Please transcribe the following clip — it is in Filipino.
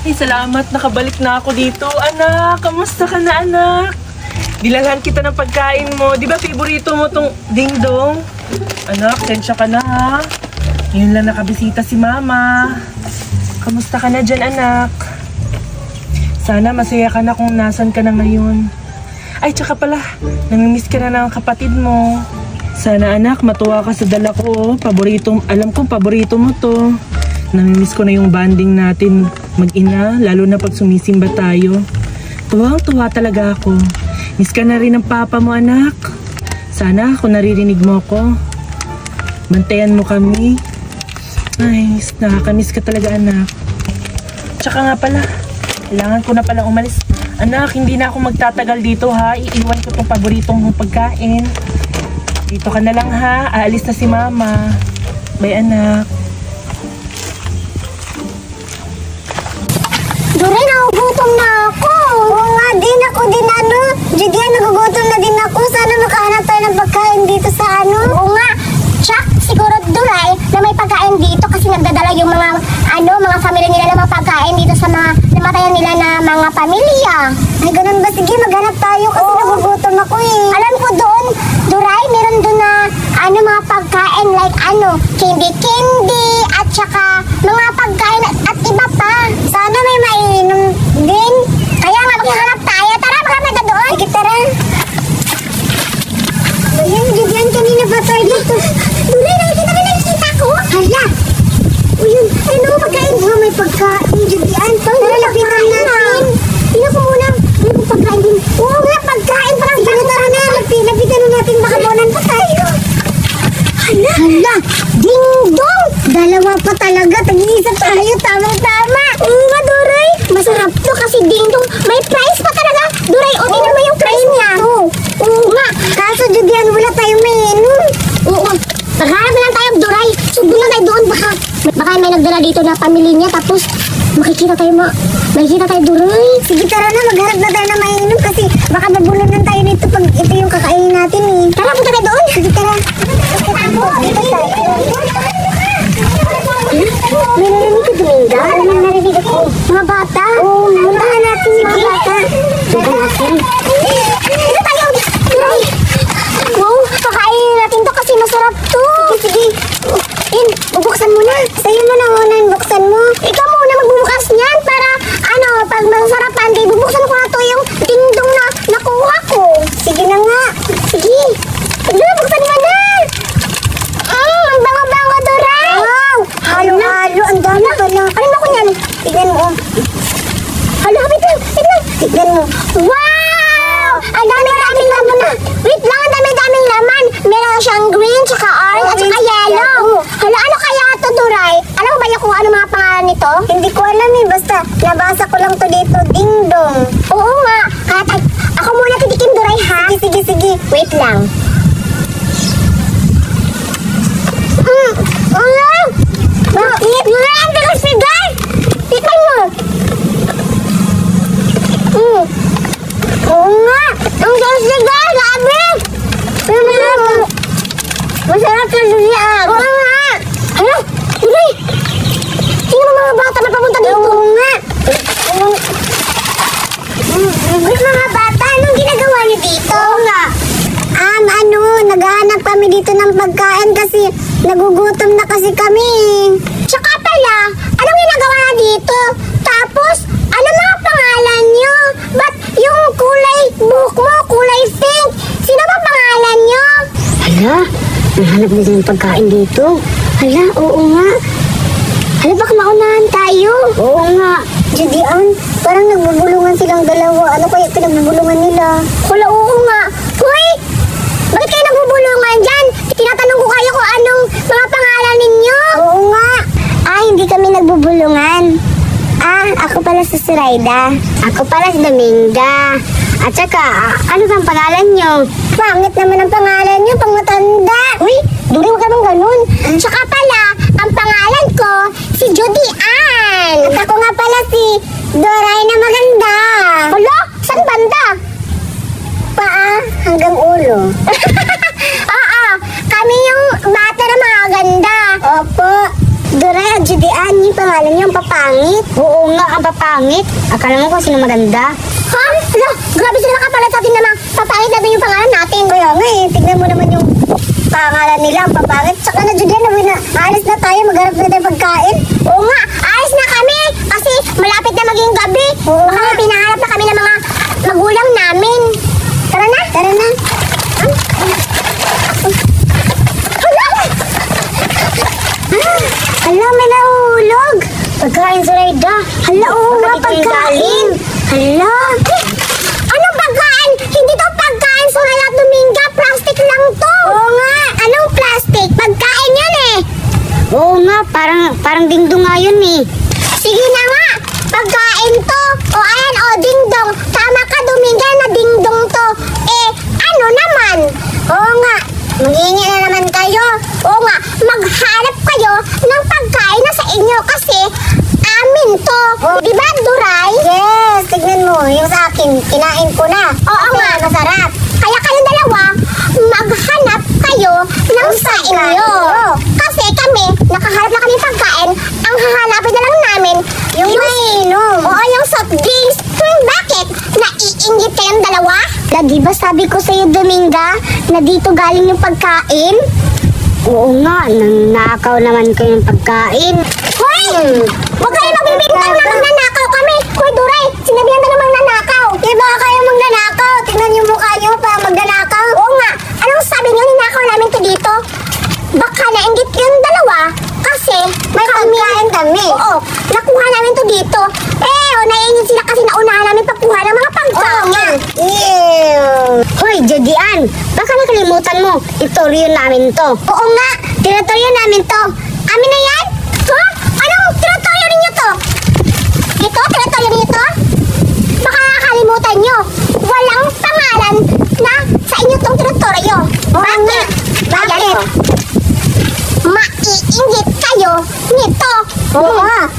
Ay, salamat. Nakabalik na ako dito. Anak, kamusta ka na, anak? Dilalhan kita ng pagkain mo. Di ba favorito mo tong dingdong? Anak, sensya ka na, ha? Ngayon lang nakabisita si mama. Kamusta ka na dyan, anak? Sana masaya ka na kung nasan ka na ngayon. Ay, tsaka pala, namimiss ka na ng kapatid mo. Sana, anak, matuwa ka sa dala ko. Alam kong paborito mo to. Namimiss ko na yung bonding natin mag-ina, lalo na pag sumisimba tayo. Tuwang-tuwa talaga ako. Miss ka na rin ng papa mo, anak. Sana kung naririnig mo ko, bantayan mo kami. Ay, nakakamiss ka talaga, anak. Tsaka nga pala, kailangan ko na palang umalis. Anak, hindi na ako magtatagal dito, ha. Iiwan ko itong paboritong mong pagkain. Dito ka na lang, ha. Aalis na si mama. Bye, anak. Duray, nagugutom na ako. Oo nga din, ako din Judy, nagugutom na din ako. Sana makahanap tayo ng pagkain dito sa Oo nga. Tsak, siguro Duray na may pagkain dito kasi nagdadala yung mga mga family nila ng mga pagkain dito sa mga namatayan nila na mga pamilya. Ay, ganun ba? Sige, maghanap tayo kasi nagugutom ako eh. Alam ko doon, Duray, meron doon na mga pagkain like candy at saka mga pagkain at iba pa. Sana may mainom din. Kaya nga maghahanap tayo. Tara, maghanap na doon. Sige, tara. Ayan, Judian, kanina pa tayo dito. Duray, nakikita ko. Hala. O yun, pagkain. May pagkain, Judian. Tara, lapitan natin. Tingnan ko muna. May pagkain din. Oo nga, pagkain. Parang tara na. Lapitan na natin. Baka bonan pa tayo. Hala, ding-dong! Dalawa pa talaga, tag-iisa tayo, tamang-tama. Oo nga, Duray. Masarap to kasi ding-dong. May price pa talaga. Duray, o tingnan mo yung price niya. Oo nga. Kaso, Judian, wala tayong mainom. Oo. Maghanap na lang tayo, Duray. Sundo na tayo doon. Baka may nagdala dito na pamilya niya. Tapos, makikita tayo, Duray. Sige, tara na. Maghanap na tayo na mainom kasi baka mabulunan tayo nito pag ito yung kakainin natin eh. Tara, punta tayo doon. Sige, tara. May narinig ko, Dominga. May narinig ako. Mga bata. Oo, puntahan natin yung mga bata. Punta natin. Dito tayo. Wow, pakainin natin to kasi masarap to. Sige. Bubuksan mo na. Sa'yo mo na muna, buksan mo. Ikaw muna magbubukas niyan para, pag masarapan, di bubuksan ko na to yung dingdong na nakuha ko. Sige na nga. Sige. Buksan mo na. Ang bango-bango, Duray. Wow. Halo-halo. Ang dami pala. Ano ko yan? Tignan mo. Halo, tignan mo. Wow! Ang dami-daming laman na. Wait lang, ang dami-daming laman. Meron siyang green, tsaka orange, at tsaka yellow. Hala, ano kaya ito, Duray? Alam mo ba yung kung ano mga pangalan nito? Hindi ko alam eh. Basta, nabasa ko lang to dito. Ding-dong. Oo nga. Kaya ako muna titikim, Duray, ha? Sige. Wait lang. Bakit? Ang tagas-sigar! Tikman mo! Oo nga! Ang tagas-sigar! Grabe! Masarap sa durian! Oo nga! Hala! Duray! Sino mga bata na papunta dito? Oo nga! Mga bata, anong ginagawa niyo dito? Oo nga! Naghahanap kami dito ng pagkain kasi nagugutom na kasi kami. Tsaka pala, anong ginagawa na dito? Tapos, ano mga pangalan nyo? Ba't yung kulay buhok mo, kulay pink? Sino ba pangalan nyo? Hala, nahanap na din pagkain dito. Hala, oo nga. Hala, baka maunahan tayo. Oo nga. Judian, parang nagbubulungan silang dalawa. Ano kaya pinagbubulungan nila? Hala, oo nga. Hoy! Bakit kayo nagbubulungan dyan? Tinatanong ko kayo kung anong mga pangalan ninyo. Oo nga. Hindi kami nagbubulungan. Ako pala si Suraida. Ako pala si Dominga. At saka, ano bang pangalan nyo? Pangit naman ang pangalan nyo, pang matanda. Uy, Duray, huwag ka bang ganun. Tsaka pala, ang pangalan ko, si Judian. At ako nga pala si Duray na maganda. Hala, saan banda? Paa hanggang ulo. Kami yung bata na maganda. Opo. Duray, Judean, yung pangalan niyo, ang papangit. Oo nga, ang papangit. Akala mo kung sino maganda? Ha? Ala, grabe sila nakapalat sa atin naman. Papangit natin yung pangalan natin. Kaya nga eh, tignan mo naman yung pangalan nila, ang papangit. Tsaka na Judean, alis na tayo, magharap na tayo pagkain. Oo nga, alis na kami. Kasi malapit na maging gabi. Oo nga. Baka pinahanap na kami ng mga magulang namin. Tara na. Tara na. Hala, may nahulog. Pagkain sa Raida. Hala, oo nga, pagkain. Hala. Anong pagkain? Hindi to pagkain sa Raya Dominga. Plastic lang to. Oo nga. Anong plastic? Pagkain yan eh. Oo nga, parang dingdong nga yun eh. Sige na nga. Pagkain to. O ayan, o dingdong. Tama ka, Dominga, na dingdong to. Eh, ano naman? Oo nga. Maghingi na naman kayo. Oo nga, maghanap kayo ng pagkain na sa inyo kasi amin to. Di ba, Duray? Yes, tignan mo. Yung sa akin, kinain ko na. Oo nga, masarap. Kaya kayong dalawa, maghanap kayo ng sa inyo. Kasi kami, nakahanap na kami pagkain. Ang hahanapin na lang namin, yung mainom. Oo, yung soft drinks. Bakit? Naiinggit kayong dalawa? Di ba sabi ko sa'yo, Dominga, na dito galing yung pagkain? Oo nga, nanakaw naman kayo ng pagkain. Hoy! Huwag kayo magbibintang na magnanakaw kami! Hoy, Duray! Sinabihan na namang nanakaw! Di ba kayo magnanakaw? Tingnan yung mukha nyo pa magnanakaw. Oo nga! Anong sabi nyo? Ninakaw namin to dito? Baka nainggit yung dalawa kasi may pagkain kami. Oo, nakuha namin to dito. Naiingit sila kasi naunahan namin pagkuha ng mga pagkain. Hoy, Judean, baka nakalimutan mo, teritoryo namin to. Oo nga, teritoryo namin to. Amin na yan? Ha? Anong teritoryo ninyo to? Ito, teritoryo ninyo to? Baka nakalimutan nyo, walang pangalan na sa inyo tong teritoryo. Bakit? Bakit? Maiinggit kayo nito. Oo nga.